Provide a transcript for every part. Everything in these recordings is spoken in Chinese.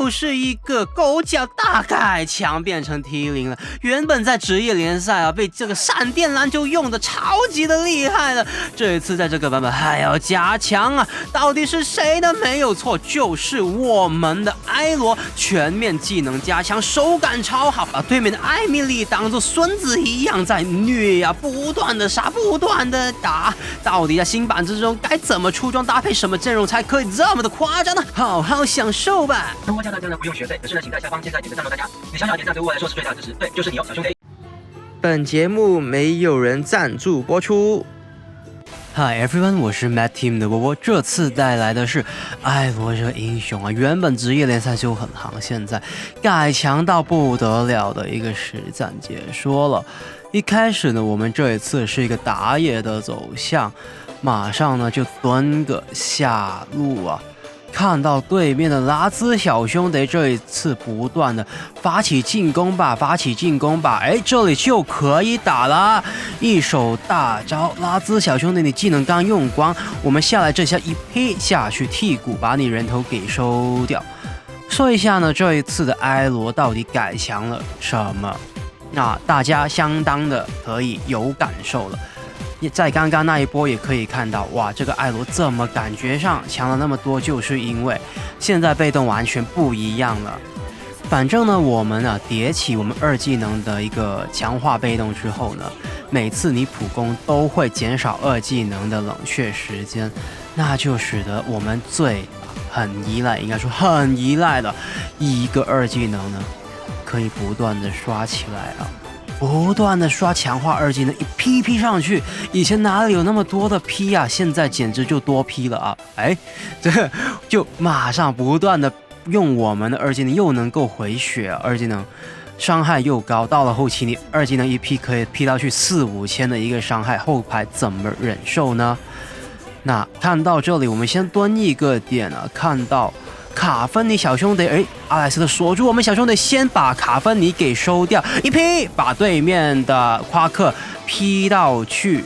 又是一个狗脚大改强变成 T0 了。原本在职业联赛被这个闪电篮球用的超级的厉害了，这一次在这个版本还要加强到底是谁呢？没有错，就是我们的埃罗，全面技能加强，手感超好，把对面的艾米丽当作孙子一样在虐不断的杀，不断的打。到底在新版之中该怎么出装搭配什么阵容才可以这么的夸张呢？好好享受吧。中国家大家呢不用学费，可是呢，请在下方现在点个赞喽，大家，你小小点赞对我来说是最大的支持，对，就是你哦，小兄弟。本节目没有人赞助播出。Hi everyone， 我是 Mad Team 的波波，这次带来的是艾罗这个英雄原本职业联赛就很行，现在改强到不得了的一个实战解说了。一开始呢，我们这一次是一个打野的走向，马上呢就蹲个下路看到对面的拉兹小兄弟这一次不断的发起进攻吧，这里就可以打了，一手大招，拉兹小兄弟你技能刚用光，我们下来这下一劈下去，剔骨把你人头给收掉。说一下呢，这一次的埃罗到底改强了什么？那大家相当的可以有感受了。在刚刚那一波也可以看到，哇，这个艾罗怎么感觉上强了那么多，就是因为现在被动完全不一样了。反正呢，我们叠起我们2技能的一个强化被动之后呢，每次你普攻都会减少2技能的冷却时间，那就使得我们很依赖的一个2技能呢，可以不断的刷起来不断的刷强化2技能，一批上去，以前哪里有那么多的批现在简直就多批了这就马上不断的用我们的2技能，又能够回血2技能伤害又高，到了后期你2技能一批可以批到去4-5千的一个伤害，后排怎么忍受呢？那看到这里，我们先蹲一个点看到卡芬尼小兄弟，阿莱斯特锁住我们小兄弟，先把卡芬尼给收掉，一劈把对面的夸克劈到去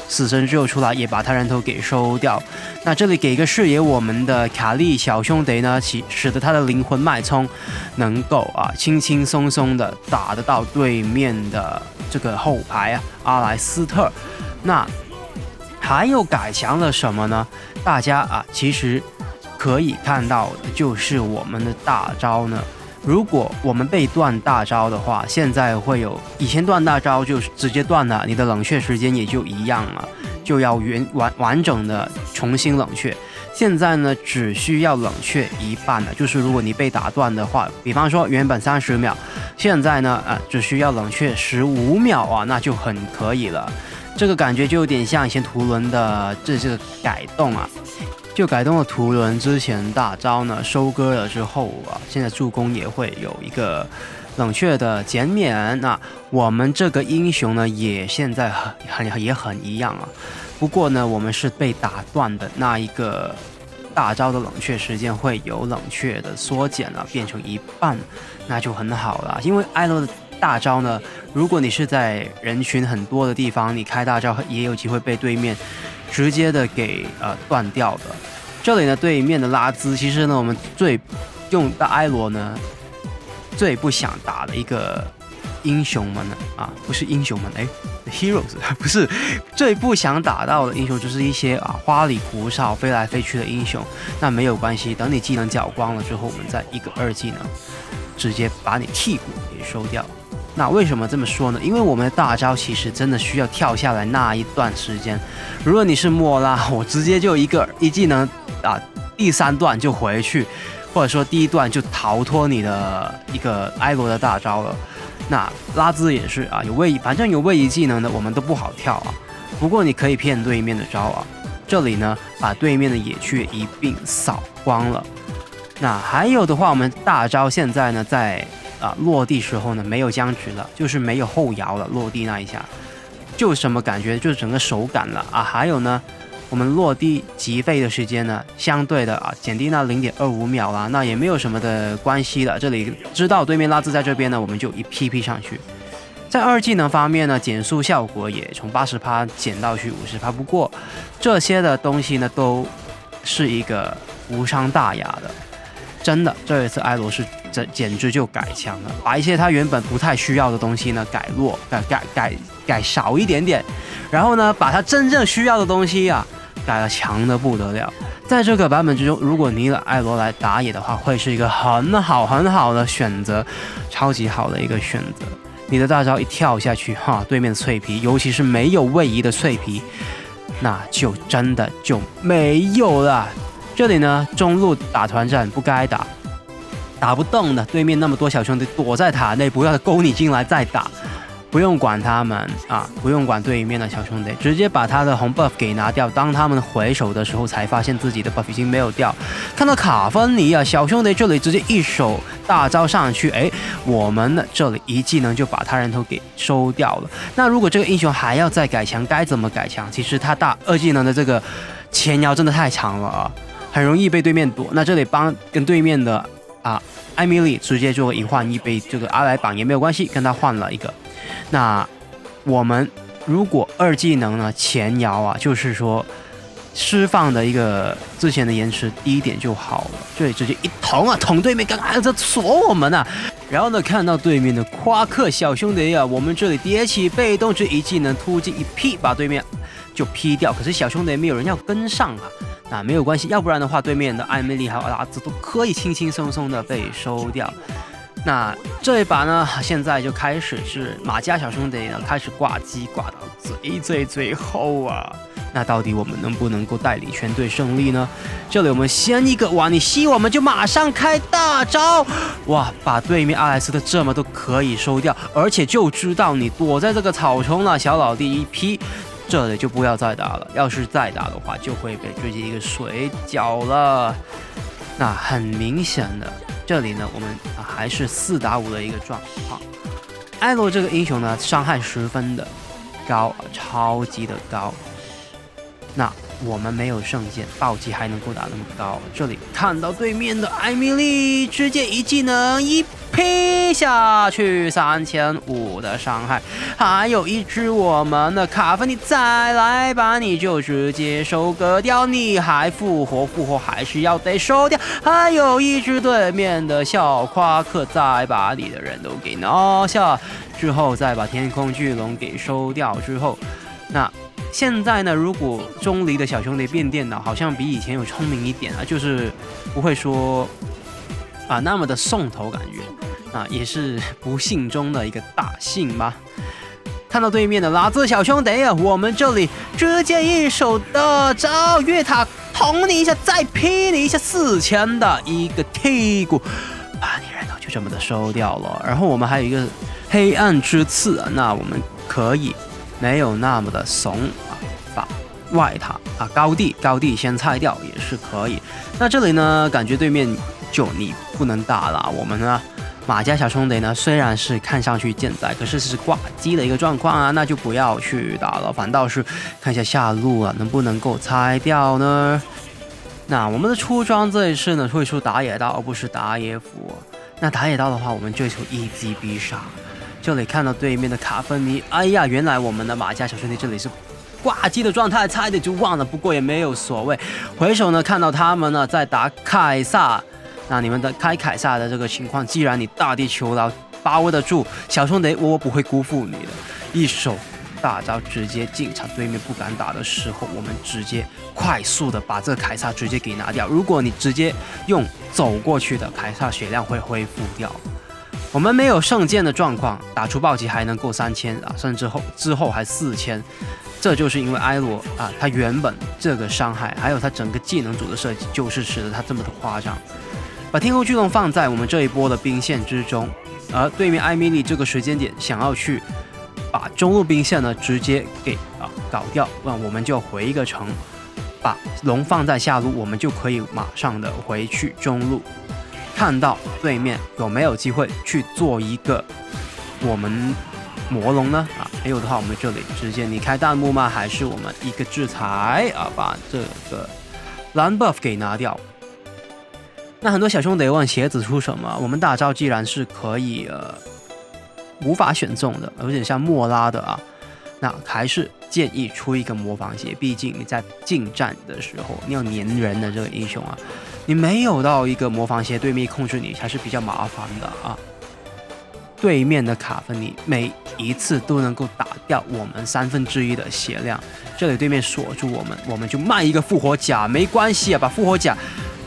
死神之后出来，也把他人头给收掉。那这里给个视野，我们的卡利小兄弟呢，使得他的灵魂脉冲能够轻轻松松的打得到对面的这个后排阿莱斯特。那还有改强了什么呢？大家其实可以看到的就是我们的大招呢，如果我们被断大招的话，现在会有以前断大招就直接断了，你的冷却时间也就一样了，就要完整的重新冷却。现在呢，只需要冷却一半了，就是如果你被打断的话，比方说原本30秒，现在呢只需要冷却15秒那就很可以了。这个感觉就有点像以前图伦的这个改动就改动了图伦之前大招呢收割了之后现在助攻也会有一个冷却的减免。那我们这个英雄呢也现在也很一样不过呢我们是被打断的那一个大招的冷却时间会有冷却的缩减变成一半，那就很好了。因为艾罗的大招呢，如果你是在人群很多的地方，你开大招也有机会被对面直接的给断掉的。这里呢，对面的拉兹，其实呢，我们最用到埃罗呢，最不想打的一个英雄们不是英雄们，heroes 不是最不想打到的英雄，就是一些花里胡哨飞来飞去的英雄。那没有关系，等你技能缴光了之后，我们再一个2技能直接把你剔骨给收掉。那为什么这么说呢？因为我们的大招其实真的需要跳下来那一段时间。如果你是莫拉，我直接就一技能第3段就回去，或者说第1段就逃脱你的一个埃罗的大招了。那拉兹也是反正有位移技能的我们都不好跳不过你可以骗对面的招这里呢把对面的野雀一并扫光了。那还有的话，我们大招现在呢在落地时候呢没有僵直了，就是没有后摇了，落地那一下就什么感觉，就是整个手感了还有呢，我们落地击飞的时间呢相对的减低那0.25秒啦，那也没有什么的关系了。这里知道对面拉兹在这边呢，我们就一PP上去。在2技能方面呢，减速效果也从80%减到去50%，不过这些的东西呢都是一个无伤大雅的。真的，这一次艾罗是简直就改强了，把一些他原本不太需要的东西呢改少一点点，然后呢，把他真正需要的东西啊改了强的不得了。在这个版本之中，如果你以艾罗来打野的话，会是一个很好的选择，超级好的一个选择。你的大招一跳下去，对面的脆皮，尤其是没有位移的脆皮，那就真的就没有了。这里呢，中路打团战不该打不动的，对面那么多小兄弟躲在塔内，不要勾你进来再打，不用管他们啊，不用管对面的小兄弟，直接把他的红 buff 给拿掉。当他们回手的时候，才发现自己的 buff 已经没有掉。看到卡芬尼啊，小兄弟这里直接一手大招上去，我们的这里一技能就把他人头给收掉了。那如果这个英雄还要再改强，该怎么改强？其实他二技能的这个前摇真的太长了啊，很容易被对面躲。那这里跟对面的艾米丽直接做一换一，被这个阿莱绑也没有关系，跟他换了一个。那我们如果二技能呢前摇啊，就是说释放的一个之前的延迟低一点就好了，这里直接一捅啊，捅对面刚刚在锁我们啊。然后呢，看到对面的夸克小兄弟啊，我们这里叠起被动这一技能突进一劈，把对面就劈掉。可是小兄弟没有人要跟上啊。那没有关系，要不然的话，对面的艾米丽还有阿拉兹都可以轻轻松松的被收掉。那这一把呢，现在就开始是马家小兄弟呢开始挂机挂到最后啊。那到底我们能不能够带领全队胜利呢？这里我们先一个瓦尼西，我们就马上开大招，哇，把对面阿莱斯的这么都可以收掉，而且就知道你躲在这个草丛了，小老弟一劈。这里就不要再打了，要是再打的话，就会被追击一个水饺了。那很明显的，这里呢，我们还是4打5的一个状况。艾罗这个英雄呢，伤害10分的高，超级的高。那我们没有圣剑，暴击还能够打那么高。这里看到对面的艾米丽，直接一技能一劈下去，3500的伤害，还有一只我们的卡芬尼再来把你就直接收割掉，你还复活还是要得收掉，还有一只对面的小夸克再把你的人都给拿下之后，再把天空巨龙给收掉之后，那现在呢，如果中离的小兄弟变电脑，好像比以前有聪明一点啊，就是不会说那么的送头感觉也是不幸中的一个大幸吧。看到对面的拉兹小兄弟啊，我们这里直接一手的招越塔捅你一下，再劈你一下，4000的一个剔骨，把你人头就这么的收掉了。然后我们还有一个黑暗之刺那我们可以没有那么的怂把外塔高地先拆掉也是可以。那这里呢，感觉对面就你不能打了，我们呢马家小兄弟呢虽然是看上去健在，可是是挂机的一个状况那就不要去打了，反倒是看一下下路能不能够拆掉呢？那我们的出装这一次呢会出打野刀而不是打野斧，那打野刀的话我们追求一击必杀。这里看到对面的卡芬尼，原来我们的马家小兄弟这里是挂机的状态，差一点就忘了，不过也没有所谓。回首呢，看到他们呢在打凯撒，那你们的开凯撒的这个情况，既然你大地求饶把握得住，小兄弟我不会辜负你的。一手大招直接进场，对面不敢打的时候，我们直接快速的把这个凯撒直接给拿掉。如果你直接用走过去的，凯撒血量会恢复掉。我们没有圣剑的状况，打出暴击还能够3000甚至之后还4000，这就是因为艾罗他原本这个伤害，还有他整个技能组的设计，就是使得他这么的夸张。把天空巨龙放在我们这一波的兵线之中，而对面艾米丽这个时间点想要去把中路兵线呢直接给搞掉，那我们就回一个城，把龙放在下路，我们就可以马上的回去中路。看到对面有没有机会去做一个我们魔龙呢？没有的话，我们这里直接你开弹幕吗？还是我们一个制裁把这个蓝 buff 给拿掉？那很多小兄弟问鞋子出什么？我们大招既然是可以无法选中的，有点像莫拉的那还是建议出一个模仿鞋，毕竟你在近战的时候，你要粘人的这个英雄你没有到一个魔法鞋对面控制你还是比较麻烦的啊。对面的卡芬妮每一次都能够打掉我们1/3的血量，这里对面锁住我们，我们就卖一个复活甲没关系啊，把复活甲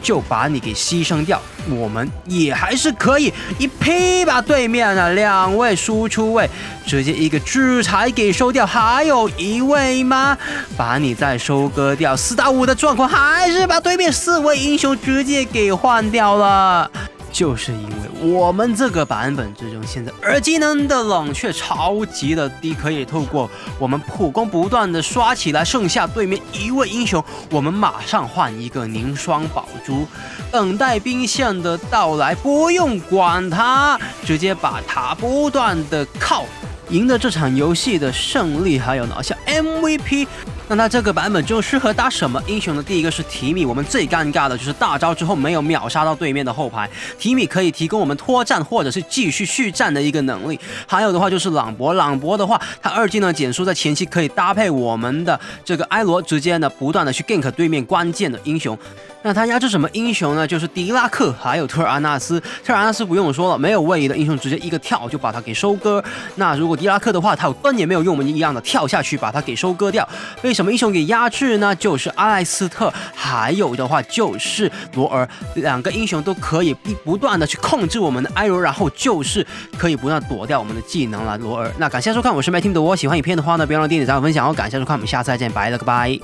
就把你给牺牲掉，我们也还是可以一批把对面的2位输出位直接一个制裁给收掉，还有1位吗？把你再收割掉，4打5的状况还是把对面4位英雄直接给换掉了。就是因为我们这个版本之中，现在2技能的冷却超级的低，可以透过我们普攻不断的刷起来，剩下对面1位英雄，我们马上换一个凝霜宝珠，等待兵线的到来，不用管它，直接把它不断的靠赢得这场游戏的胜利，还有拿下 MVP。那它这个版本就适合打什么英雄呢？第一个是提米，我们最尴尬的就是大招之后没有秒杀到对面的后排，提米可以提供我们拖战或者是继续续战的一个能力。还有的话就是朗博，朗博的话，他2技能减速在前期可以搭配我们的这个埃罗，直接呢不断的去 gank 对面关键的英雄。那他压制什么英雄呢？就是迪拉克还有特尔阿纳斯。特尔阿纳斯不用说了，没有位移的英雄直接一个跳就把他给收割。那如果迪拉克的话，他有盾也没有用我们一样的跳下去把他给收割掉。被什么英雄给压制呢？就是阿莱斯特，还有的话就是罗尔，2个英雄都可以不断的去控制我们的埃罗，然后就是可以不断躲掉我们的技能了。罗尔，那感谢收看，我是 MyTeam 的我，喜欢影片的话呢，不要忘了点赞和分享哦。感谢收看，我们下次再见，拜了个拜。